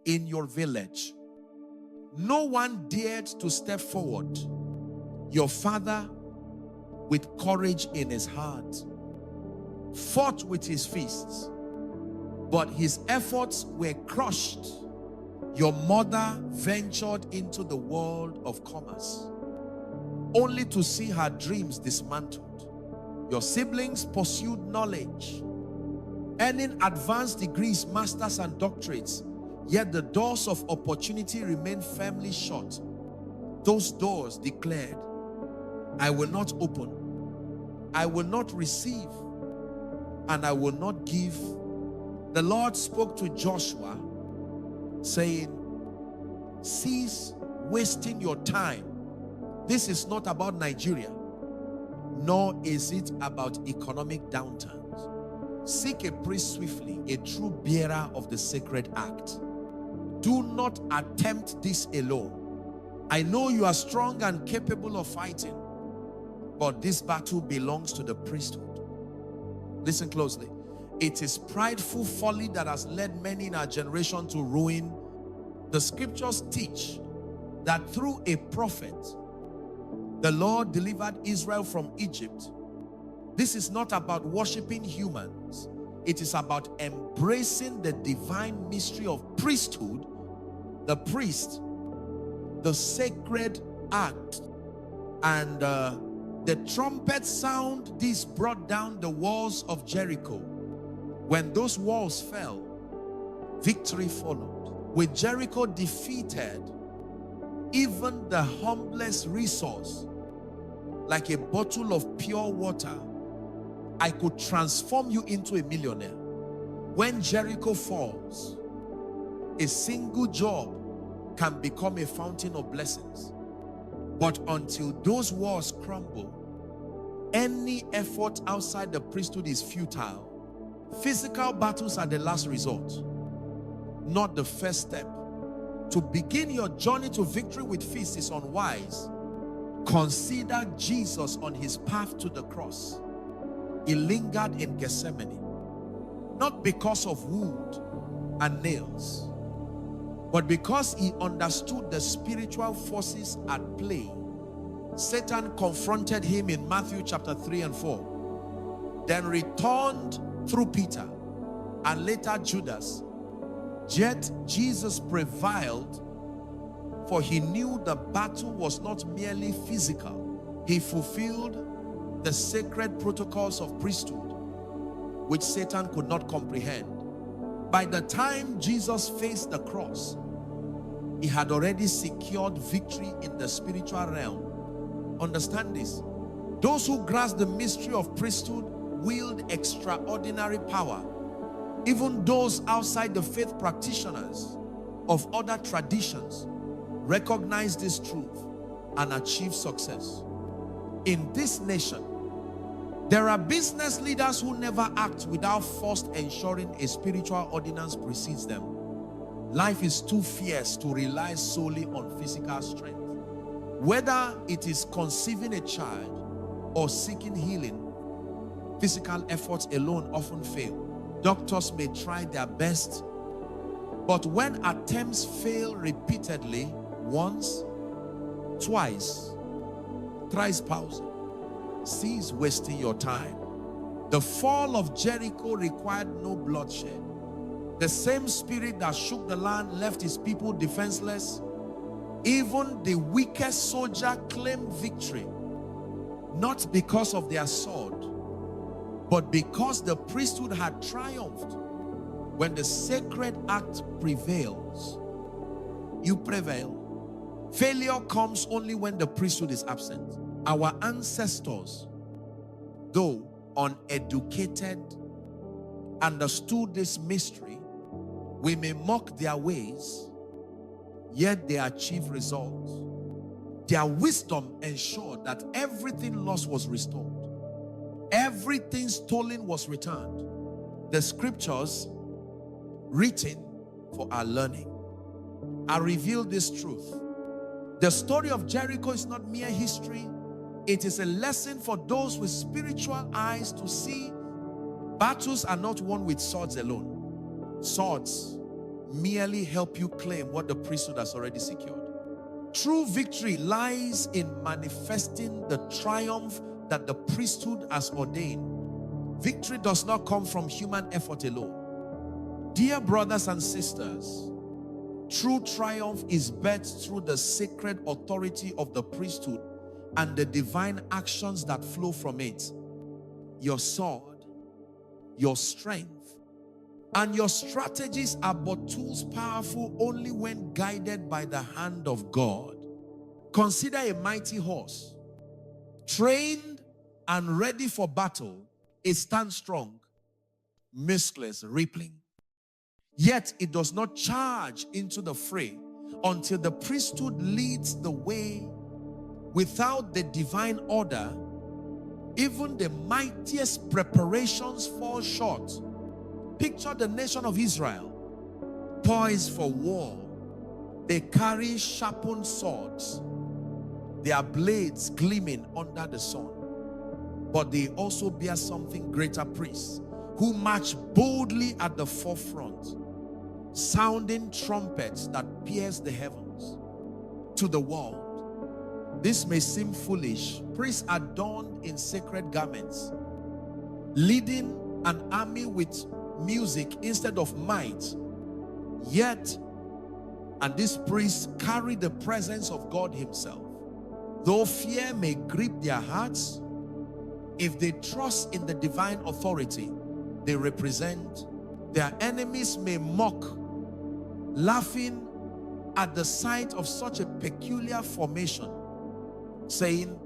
in your village. No one dared to step forward. Your father, with courage in his heart, fought with his fists, but his efforts were crushed. Your mother ventured into the world of commerce, only to see her dreams dismantled. Your siblings pursued knowledge, earning advanced degrees, masters and doctorates, yet the doors of opportunity remained firmly shut. Those doors declared, I will not open, I will not receive, and I will not give. The Lord spoke to Joshua, saying, cease wasting your time. This is not about Nigeria, nor is it about economic downturns. Seek a priest swiftly, a true bearer of the sacred act. Do not attempt this alone. I know you are strong and capable of fighting, but this battle belongs to the priesthood. Listen closely. It is prideful folly that has led many in our generation to ruin. The scriptures teach that through a prophet, the Lord delivered Israel from Egypt. This is not about worshiping humans. It is about embracing the divine mystery of priesthood, the priest, the sacred act. And the trumpet sound, this brought down the walls of Jericho. When those walls fell, victory followed. With Jericho defeated, even the humblest resource, like a bottle of pure water, I could transform you into a millionaire. When Jericho falls, a single job can become a fountain of blessings. But until those walls crumble, any effort outside the priesthood is futile. Physical battles are the last resort, not the first step. To begin your journey to victory with feast is unwise. Consider Jesus on his path to the cross. He lingered in Gethsemane, not because of wood and nails, but because he understood the spiritual forces at play. Satan confronted him in Matthew chapter 3 and 4, then returned through Peter and later Judas. Yet Jesus prevailed, for he knew the battle was not merely physical. He fulfilled the sacred protocols of priesthood, which Satan could not comprehend. By the time Jesus faced the cross, he had already secured victory in the spiritual realm. Understand this. Those who grasp the mystery of priesthood wield extraordinary power. Even those outside the faith practitioners of other traditions recognize this truth and achieve success. In this nation, there are business leaders who never act without first ensuring a spiritual ordinance precedes them. Life is too fierce to rely solely on physical strength. Whether it is conceiving a child or seeking healing, physical efforts alone often fail. Doctors may try their best, but when attempts fail repeatedly, once, twice, thrice, pause. Cease wasting your time. The fall of Jericho required no bloodshed. The same spirit that shook the land left his people defenseless. Even the weakest soldier claimed victory, not because of their sword, but because the priesthood had triumphed. When the sacred act prevails, you prevail. Failure comes only when the priesthood is absent. Our ancestors, though uneducated, understood this mystery. We may mock their ways, yet they achieve results. Their wisdom ensured that everything lost was restored. Everything stolen was returned. The scriptures written for our learning. I reveal this truth. The story of Jericho is not mere history. It is a lesson for those with spiritual eyes to see battles are not won with swords alone. Swords merely help you claim what the priesthood has already secured. True victory lies in manifesting the triumph that the priesthood has ordained. Victory does not come from human effort alone. Dear brothers and sisters, true triumph is birthed through the sacred authority of the priesthood and the divine actions that flow from it. Your sword, your strength, and your strategies are but tools powerful only when guided by the hand of God. Consider a mighty horse, trained and ready for battle. It stands strong, mistless, rippling. Yet it does not charge into the fray until the priesthood leads the way. Without the divine order, even the mightiest preparations fall short. Picture the nation of Israel, poised for war. They carry sharpened swords, their blades gleaming under the sun. But they also bear something greater, priests who march boldly at the forefront, sounding trumpets that pierce the heavens. To the world, this may seem foolish. Priests adorned in sacred garments, leading an army with music instead of might. Yet, and these priests carry the presence of God himself. Though fear may grip their hearts, if they trust in the divine authority they represent, their enemies may mock, laughing at the sight of such a peculiar formation, saying,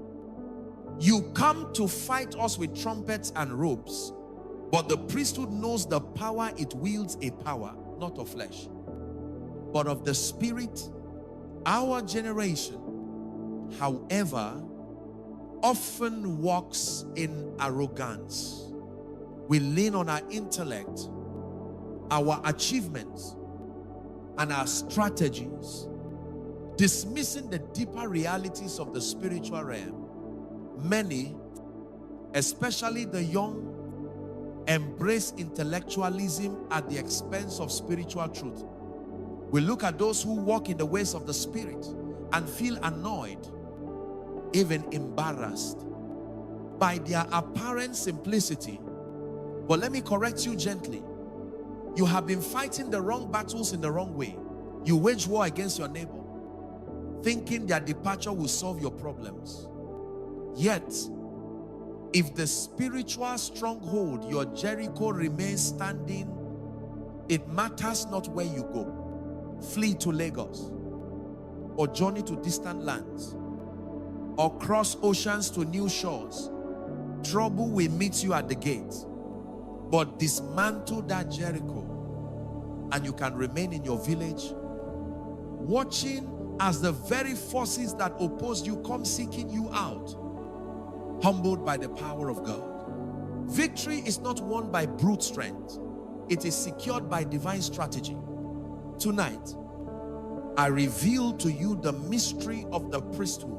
"You come to fight us with trumpets and ropes." But the priesthood knows the power it wields, a power not of flesh, but of the Spirit. Our generation, however, often walks in arrogance. We lean on our intellect, our achievements, and our strategies, dismissing the deeper realities of the spiritual realm. Many, especially the young, embrace intellectualism at the expense of spiritual truth. We look at those who walk in the ways of the Spirit and feel annoyed, even embarrassed by their apparent simplicity. But let me correct you gently. You have been fighting the wrong battles in the wrong way. You wage war against your neighbor, thinking their departure will solve your problems. Yet, if the spiritual stronghold, your Jericho, remains standing, it matters not where you go. Flee to Lagos, or journey to distant lands, or cross oceans to new shores. Trouble will meet you at the gate. But dismantle that Jericho, and you can remain in your village, watching as the very forces that oppose you come seeking you out, humbled by the power of God. Victory is not won by brute strength. It is secured by divine strategy. Tonight, I reveal to you the mystery of the priesthood,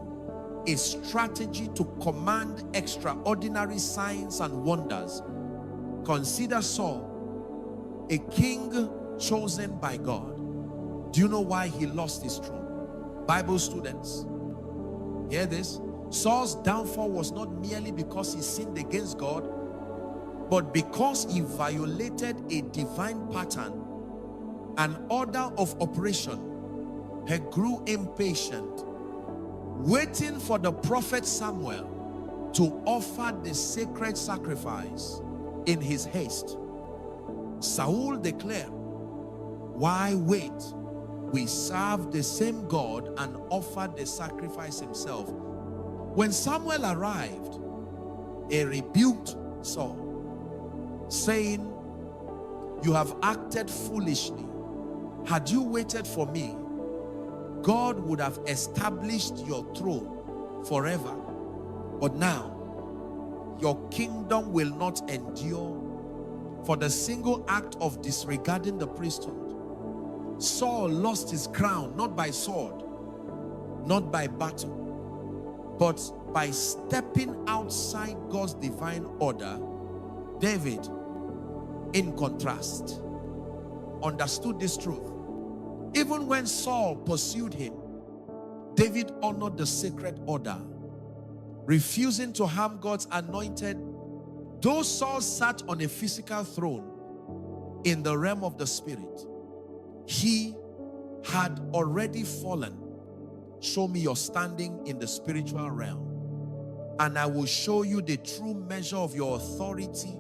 a strategy to command extraordinary signs and wonders. Consider Saul, a king chosen by God. Do you know why he lost his throne? Bible students, hear this. Saul's downfall was not merely because he sinned against God, but because he violated a divine pattern, an order of operation. He grew impatient, waiting for the prophet Samuel to offer the sacred sacrifice. In his haste, Saul declared, "Why wait? We serve the same God," and offered the sacrifice himself. When Samuel arrived, he rebuked Saul, saying, "You have acted foolishly. Had you waited for me, God would have established your throne forever. But now, your kingdom will not endure for the single act of disregarding the priesthood." Saul lost his crown not by sword, not by battle, but by stepping outside God's divine order. David, in contrast, understood this truth. Even when Saul pursued him, David honored the sacred order, refusing to harm God's anointed. Though Saul sat on a physical throne in the realm of the spirit, he had already fallen. Show me your standing in the spiritual realm, and I will show you the true measure of your authority.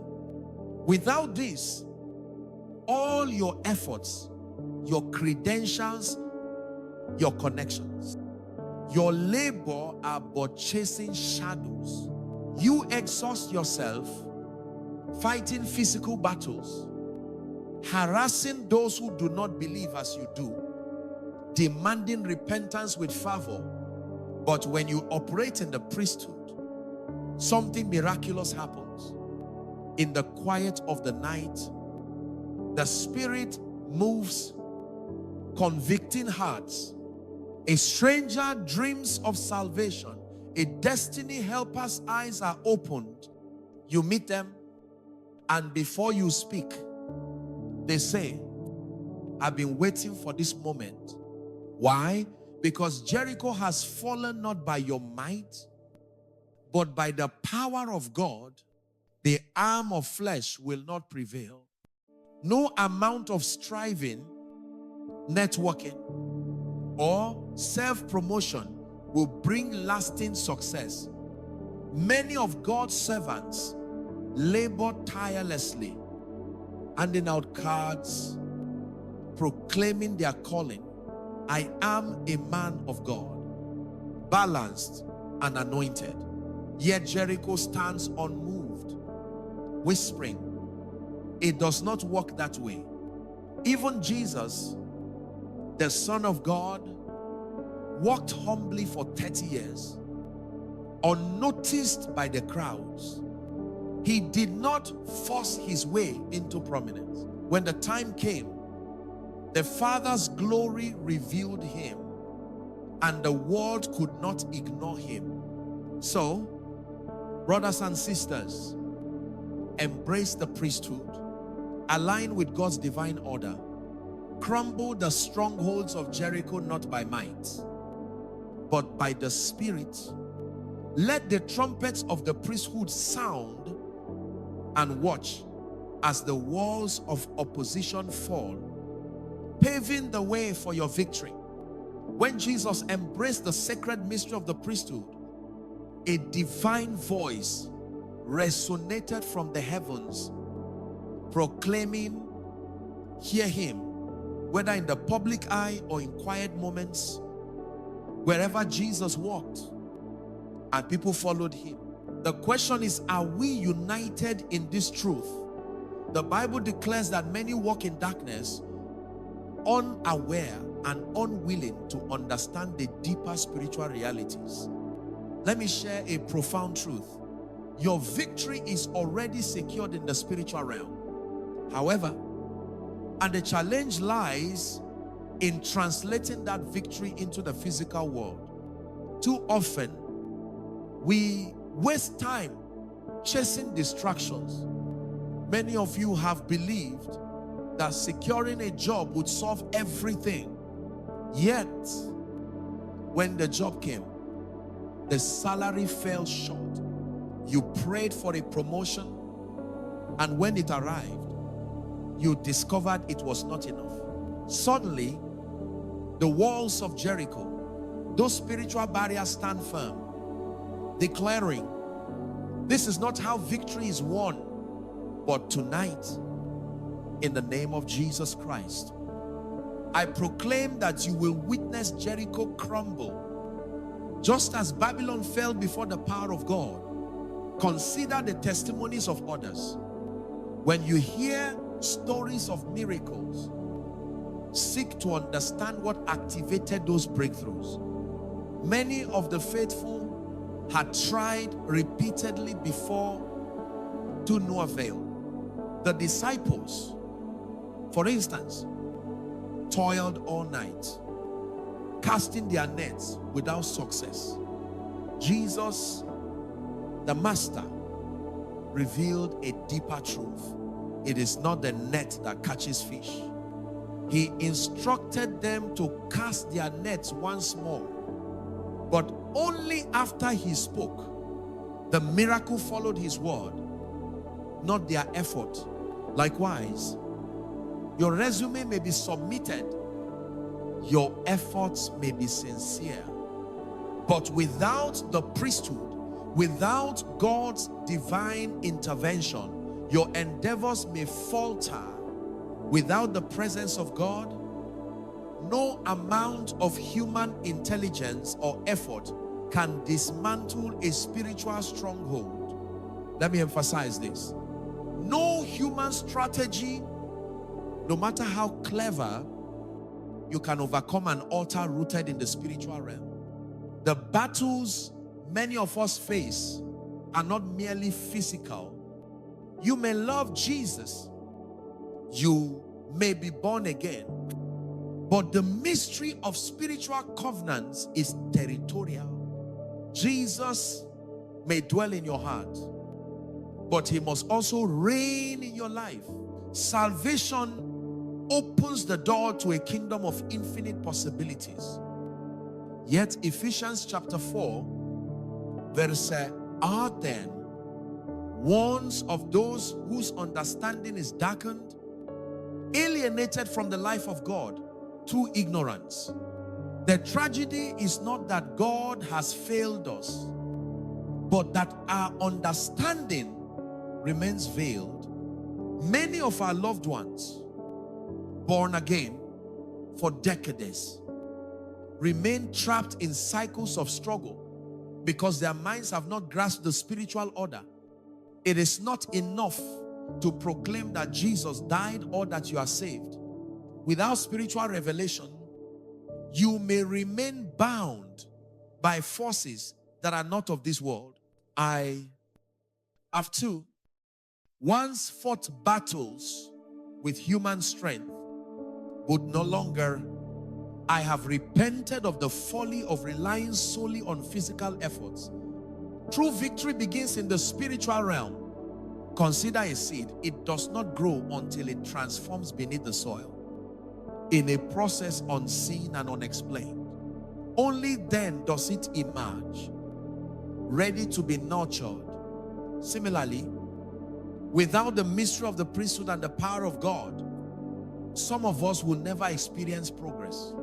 Without this, all your efforts, your credentials, your connections, your labor are but chasing shadows. You exhaust yourself fighting physical battles, harassing those who do not believe as you do, demanding repentance with fervor. But when you operate in the priesthood, something miraculous happens. In the quiet of the night, the Spirit moves, convicting hearts. A stranger dreams of salvation. A destiny helper's eyes are opened. You meet them, and before you speak, they say, I've been waiting for this moment. Why? Because Jericho has fallen not by your might, but by the power of God. The arm of flesh will not prevail. No amount of striving, networking, or self-promotion will bring lasting success. Many of God's servants labor tirelessly, handing out cards, proclaiming their calling. I am a man of God, balanced and anointed. Yet Jericho stands unmoved, whispering, it does not work that way. Even Jesus, the Son of God, walked humbly for 30 years, unnoticed by the crowds. He did not force his way into prominence. When the time came, the Father's glory revealed him, and the world could not ignore him. So, brothers and sisters, embrace the priesthood, align with God's divine order, crumble the strongholds of Jericho not by might, but by the Spirit. Let the trumpets of the priesthood sound, and watch as the walls of opposition fall, paving the way for your victory. When Jesus embraced the sacred mystery of the priesthood, a divine voice resonated from the heavens, proclaiming, hear him. Whether in the public eye or in quiet moments, wherever Jesus walked, and people followed him. The question is, are we united in this truth? The Bible declares that many walk in darkness, unaware and unwilling to understand the deeper spiritual realities. Let me share a profound truth. Your victory is already secured in the spiritual realm. However, and the challenge lies in translating that victory into the physical world. Too often, we waste time chasing distractions. Many of you have believed that securing a job would solve everything. Yet, when the job came, the salary fell short. You prayed for a promotion, and when it arrived, you discovered it was not enough. Suddenly, the walls of Jericho, those spiritual barriers, stand firm, declaring, this is not how victory is won, but tonight, in the name of Jesus Christ, I proclaim that you will witness Jericho crumble. Just as Babylon fell before the power of God, consider the testimonies of others. When you hear stories of miracles, seek to understand what activated those breakthroughs. Many of the faithful had tried repeatedly before to no avail. The disciples, for instance, toiled all night, casting their nets without success. Jesus, the Master, revealed a deeper truth. It is not the net that catches fish. He instructed them to cast their nets once more. But only after he spoke, the miracle followed his word, not their effort. Likewise, your resume may be submitted, your efforts may be sincere, but without the priesthood, without God's divine intervention, your endeavors may falter. Without the presence of God, no amount of human intelligence or effort can dismantle a spiritual stronghold. Let me emphasize this. No human strategy, no matter how clever, you can overcome an altar rooted in the spiritual realm. The battles many of us face are not merely physical. You may love Jesus, you may be born again, but the mystery of spiritual covenants is territorial. Jesus may dwell in your heart, but he must also reign in your life. Salvation opens the door to a kingdom of infinite possibilities. Yet Ephesians chapter 4 verse are then warns of those whose understanding is darkened, alienated from the life of God through ignorance. The tragedy is not that God has failed us, but that our understanding remains veiled. Many of our loved ones, born again for decades, remain trapped in cycles of struggle because their minds have not grasped the spiritual order. It is not enough to proclaim that Jesus died or that you are saved. Without spiritual revelation, you may remain bound by forces that are not of this world. I have too once fought battles with human strength, but no longer. I have repented of the folly of relying solely on physical efforts. True victory begins in the spiritual realm. Consider a seed. It does not grow until it transforms beneath the soil in a process unseen and unexplained. Only then does it emerge, ready to be nurtured. Similarly, without the mystery of the priesthood and the power of God, some of us will never experience progress.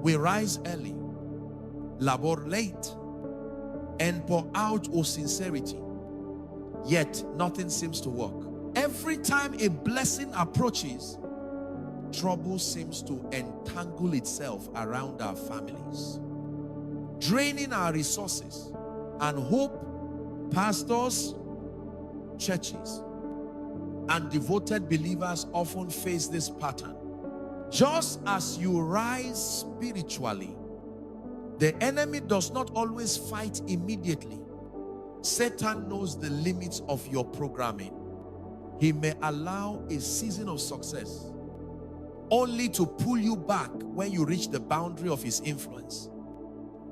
We rise early, labor late, and pour out our sincerity, yet nothing seems to work. Every time a blessing approaches, trouble seems to entangle itself around our families, draining our resources and hope. Pastors, churches, and devoted believers often face this pattern. Just as you rise spiritually, the enemy does not always fight immediately. Satan knows the limits of your programming. He may allow a season of success only to pull you back when you reach the boundary of his influence.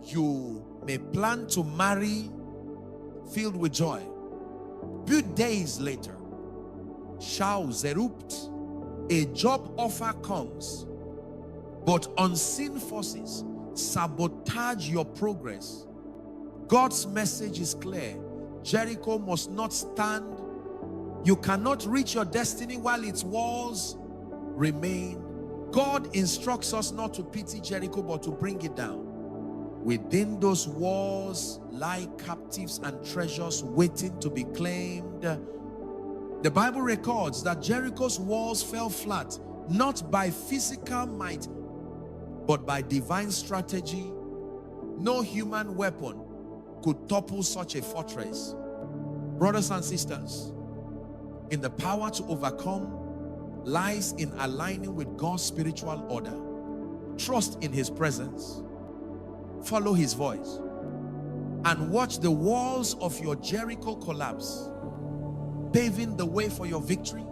You may plan to marry filled with joy. Few days later, showers erupt. A job offer comes, but unseen forces sabotage your progress. God's message is clear. Jericho must not stand. You cannot reach your destiny while its walls remain. God instructs us not to pity Jericho, but to bring it down. Within those walls lie captives and treasures waiting to be claimed. The Bible records that Jericho's walls fell flat, not by physical might, but by divine strategy. No human weapon could topple such a fortress. Brothers and sisters, in the power to overcome lies in aligning with God's spiritual order. Trust in his presence. Follow his voice. And watch the walls of your Jericho collapse, paving the way for your victory